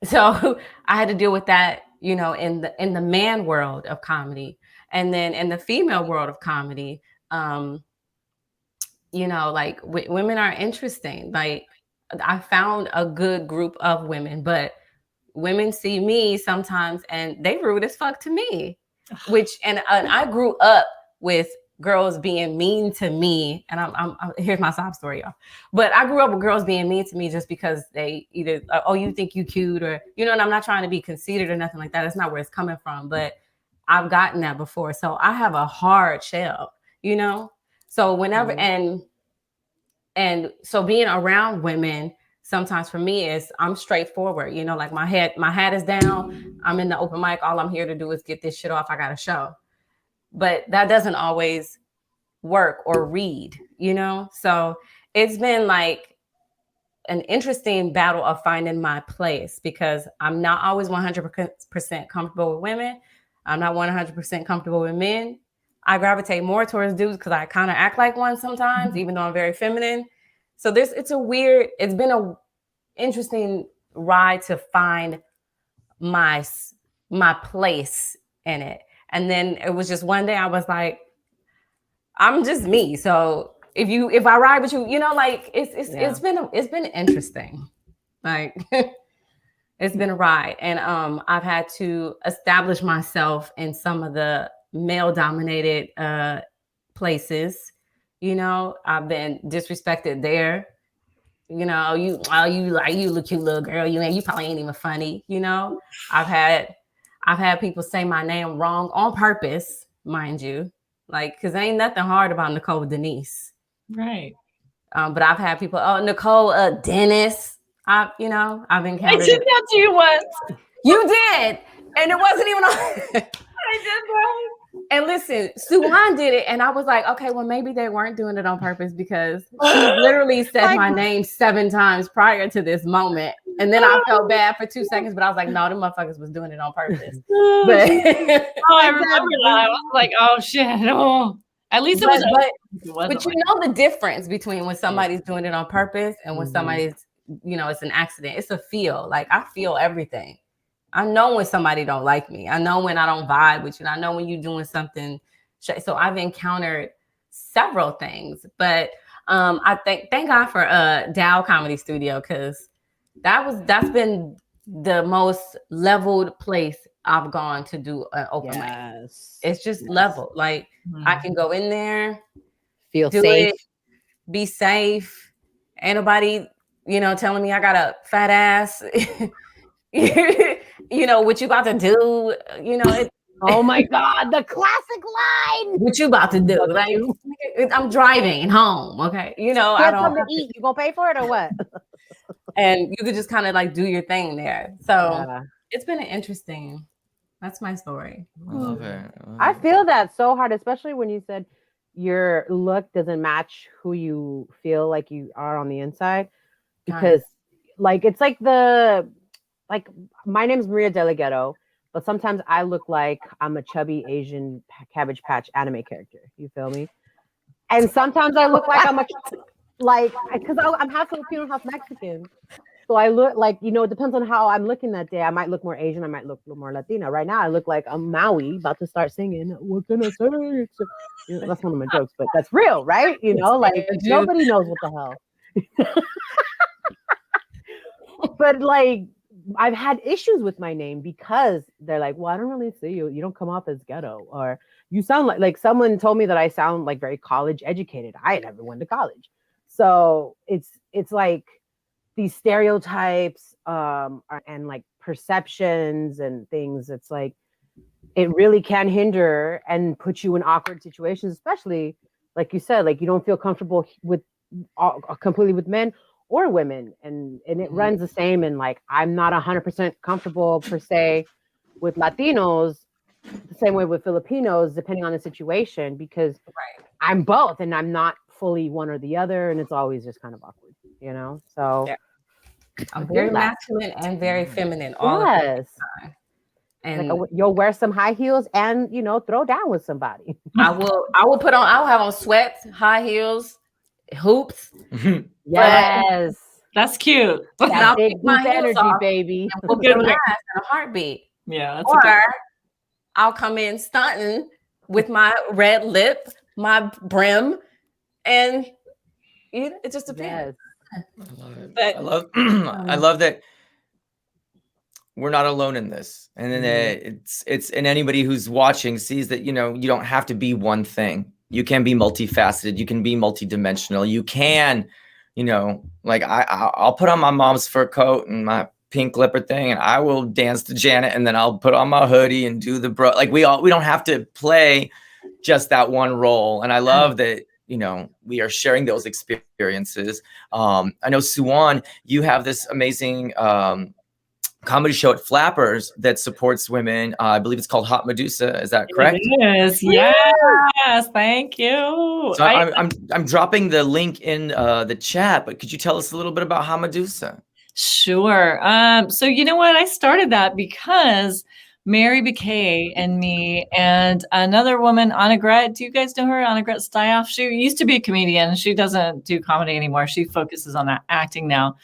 So I had to deal with that, you know, in the man world of comedy, and then in the female world of comedy, you know, like women are interesting. Like I found a good group of women, but women see me sometimes and they rude as fuck to me, and I grew up with girls being mean to me, and I'm here's my sob story, y'all. But I grew up with girls being mean to me just because they either, oh, you think you cute, or, you know, and I'm not trying to be conceited or nothing like that. That's not where it's coming from, but I've gotten that before. So I have a hard shell, you know? So whenever, and so being around women, sometimes for me is I'm straightforward, you know, like my hat is down. I'm in the open mic. All I'm here to do is get this shit off. I got a show. But that doesn't always work or read, you know? So it's been like an interesting battle of finding my place, because I'm not always 100% comfortable with women. I'm not 100% comfortable with men. I gravitate more towards dudes because I kind of act like one sometimes, even though I'm very feminine. So it's been a interesting ride to find my place in it. And then it was just one day I was like, I'm just me. So if I ride with you, you know, like it's been interesting. Like it's been a ride. And I've had to establish myself in some of the male dominated places. You know, I've been disrespected there. You know, you look cute little girl. You probably ain't even funny. You know, I've had people say my name wrong on purpose, mind you, like, because ain't nothing hard about Nicole Denise. Right. But I've had people, oh, Nicole Dennis. I've encountered. I did that to you once. You did. And it wasn't even on. I did that. And listen, Suwon did it. And I was like, okay, well, maybe they weren't doing it on purpose, because she literally said my name 7 times prior to this moment. And then I felt bad for 2 seconds, but I was like, no, them motherfuckers was doing it on purpose. But I remember that. I was like, oh shit. Oh. At least it was. But you know the difference between when somebody's doing it on purpose and when somebody's, you know, it's an accident. It's a feel. Like I feel everything. I know when somebody don't like me. I know when I don't vibe with you. I know when you're doing something. So I've encountered several things, but I thank God for Dow Comedy Studio, because that's been the most leveled place I've gone to do an open mic. It's just level. Like I can go in there, feel safe, be safe. Ain't nobody, telling me I got a fat ass. What you about to do? Oh my God, the classic line. What you about to do? Like, I'm driving home. Okay. I don't have to eat. You gonna pay for it or what? And you could just kind of like do your thing there. So it's been interesting. That's my story. I love it. I feel that so hard, especially when you said your look doesn't match who you feel like you are on the inside. Because it's like my name's Maria De La Ghetto, but sometimes I look like I'm a chubby Asian Cabbage Patch anime character. You feel me? And sometimes I look like I'm because I'm half Filipino, half Mexican. So I look like, it depends on how I'm looking that day. I might look more Asian. I might look more Latina. Right now, I look like I'm Maui about to start singing. What can I say? That's one of my jokes, but that's real, right? Nobody knows what the hell. But I've had issues with my name because they're like, well, I don't really see you. You don't come off as ghetto, or you sound like someone told me that I sound like very college educated. I never went to college. So it's like these stereotypes and like perceptions and things. It's like it really can hinder and put you in awkward situations, especially like you said, like you don't feel comfortable with completely with men or women, and it runs the same. And like I'm not 100% comfortable per se with Latinos, the same way with Filipinos, depending on the situation, because I'm both and I'm not fully one or the other, and it's always just kind of awkward, So I'm very masculine and very feminine all at the time. And like you'll wear some high heels and throw down with somebody. I'll have on sweats, high heels, hoops. Yes, that's cute. That big deep energy, baby. We'll get in a heartbeat. Yeah, or I'll come in stunting with my red lip, my brim, and it just depends. I love it. But I love that we're not alone in this, and then it's and anybody who's watching sees that you don't have to be one thing. You can be multifaceted. You can be multidimensional. You can, like I'll put on my mom's fur coat and my pink lipper thing, and I will dance to Janet, and then I'll put on my hoodie and do the like we don't have to play just that one role. And I love that we are sharing those experiences. I know Suwon, you have this amazing comedy show at Flappers that supports women. I believe it's called Hot Medusa. Is that correct? It is. Yes. Thank you. So I'm dropping the link in the chat, but could you tell us a little bit about Hot Medusa? Sure. So you know what? I started that because Mary McKay and me and another woman, Annegret. Do you guys know her? Annegret Steiff. She used to be a comedian. She doesn't do comedy anymore. She focuses on acting now.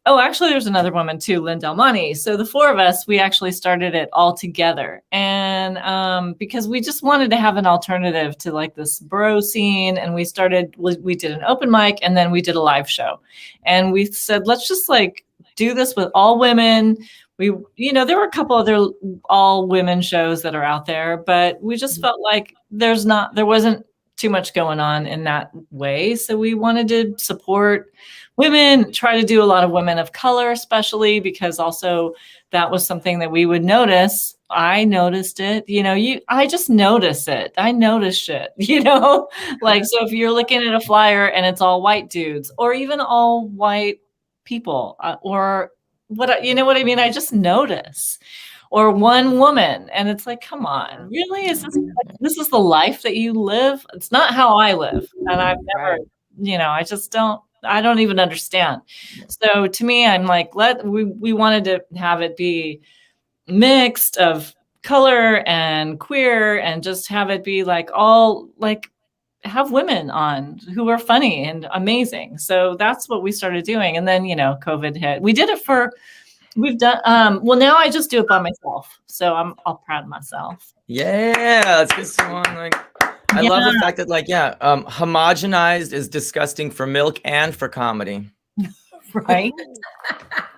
Oh, actually, there's another woman too, Lynn Delmonte. So the four of us, we actually started it all together. And because we just wanted to have an alternative to like this bro scene. And we did an open mic and then we did a live show. And we said, let's just like do this with all women. There were a couple other all women shows that are out there, but we just felt like there wasn't too much going on in that way. So we wanted to support women, try to do a lot of women of color, especially because also that was something that we would notice. I noticed it, I just notice it. I notice shit, like, so if you're looking at a flyer and it's all white dudes or even all white people or what, you know what I mean? I just notice. Or one woman, and it's like, come on, really? This is the life that you live? It's not how I live, and I've never, I don't even understand. So to me, I'm like, we wanted to have it be mixed of color and queer, and just have it be like all like have women on who are funny and amazing. So that's what we started doing, and then COVID hit. We did it for. We've done well now I just do it by myself. So I'm all proud of myself. Yeah, that's good, Suwon. I love the fact that homogenized is disgusting for milk and for comedy. Right?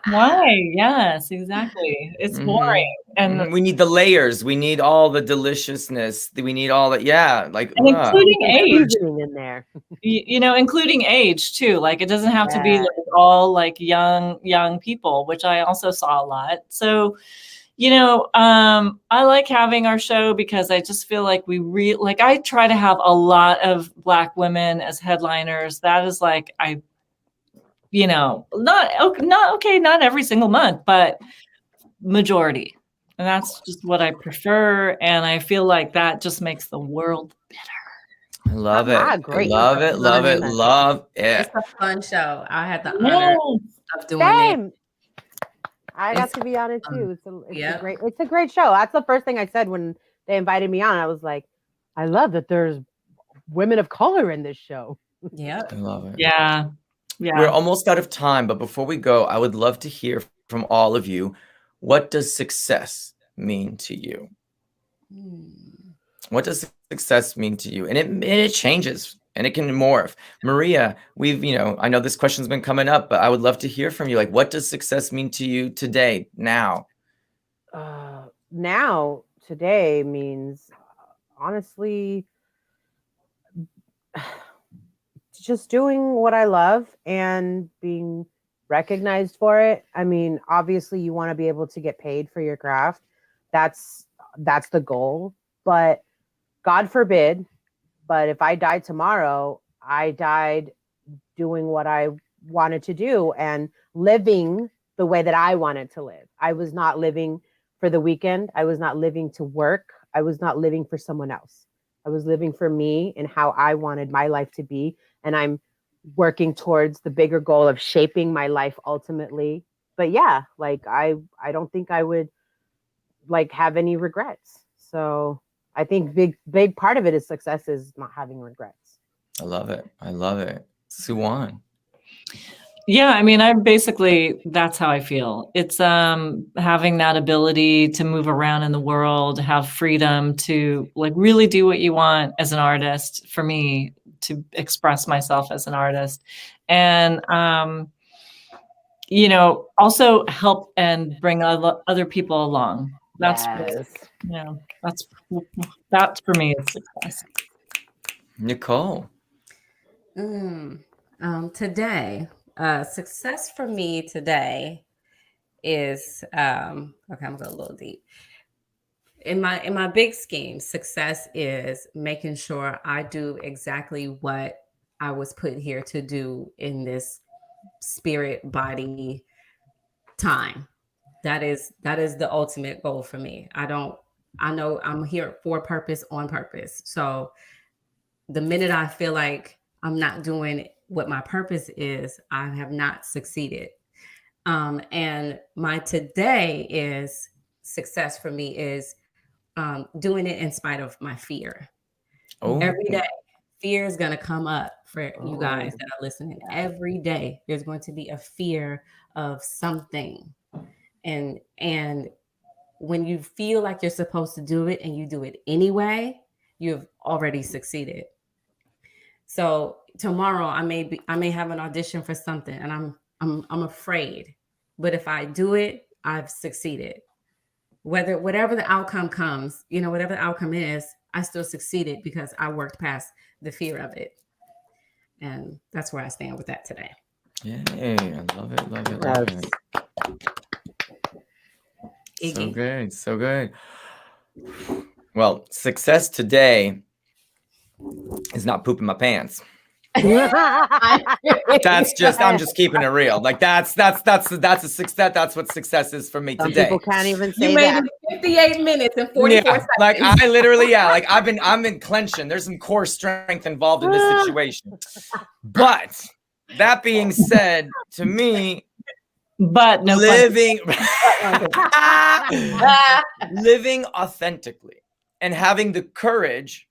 Why? Yes, exactly. It's boring. And we need the layers. We need all the deliciousness. We need all that. Yeah. Like, including age in there. Including age too. Like, it doesn't have to be like all like young people, which I also saw a lot. So, I like having our show because I just feel like I try to have a lot of Black women as headliners. That is like, not every single month, but majority. And that's just what I prefer. And I feel like that just makes the world better. I love it. Great. Love it. It's a fun show. I had the honor of doing it. I got to be on it too. It's a great show. That's the first thing I said when they invited me on. I was like, I love that there's women of color in this show. Yeah. I love it. Yeah. We're almost out of time, but before we go, I would love to hear from all of you. What does success mean to you? What does success mean to you? And it changes and it can morph. Maria, I know this question's been coming up, but I would love to hear from you. Like, what does success mean to you today, now? Today means, honestly, just doing what I love and being recognized for it. I mean, obviously you want to be able to get paid for your craft. That's the goal, but God forbid, but if I died tomorrow, I died doing what I wanted to do and living the way that I wanted to live. I was not living for the weekend. I was not living to work. I was not living for someone else. I was living for me and how I wanted my life to be. And I'm working towards the bigger goal of shaping my life ultimately. But yeah, like I don't think I would like have any regrets. So I think big part of it is success is not having regrets. I love it. Suwon. Yeah, I mean, that's how I feel. It's having that ability to move around in the world, have freedom to like really do what you want as an artist, for me, to express myself as an artist. And, also help and bring other people along. That's, that's for me, it's success. Nicole. Today, success for me today is okay. I'm gonna go a little deep. In my big scheme, success is making sure I do exactly what I was put here to do in this spirit body time. That is the ultimate goal for me. I know I'm here for purpose, on purpose. So the minute I feel like I'm not doing what my purpose is, I have not succeeded. And my today is success for me is doing it in spite of my fear. Every day, fear is going to come up for you guys that are listening. Every day, there's going to be a fear of something. And when you feel like you're supposed to do it and you do it anyway, you've already succeeded. So tomorrow I may have an audition for something and I'm afraid, but if I do it, I've succeeded. Whatever the outcome comes, whatever the outcome is, I still succeeded because I worked past the fear of it. And that's where I stand with that today. Yay, I love it. Iggy. So good. Well, success today is not pooping my pants. I'm just keeping it real. Like that's a success. That's what success is for me today. Some people can't even say that. 58 minutes and 44 seconds. Like I literally, like I've been clenching. There's some core strength involved in this situation. But that being said, to me, but no living authentically and having the courage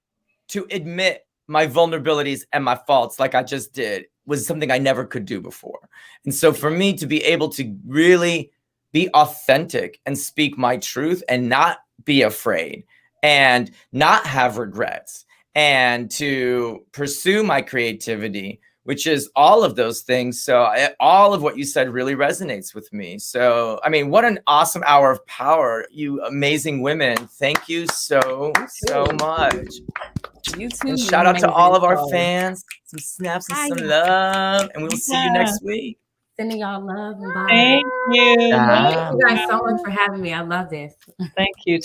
to admit my vulnerabilities and my faults like I just did was something I never could do before. And so for me to be able to really be authentic and speak my truth and not be afraid and not have regrets and to pursue my creativity which is all of those things. So all of what you said really resonates with me. So, I mean, what an awesome hour of power, you amazing women. Thank you so much. You too. And shout out to all of our fans. Some snaps and some love. And we will see you next week. Sending y'all love and bye. Thank you. Thank you guys so much for having me. I love this. Thank you.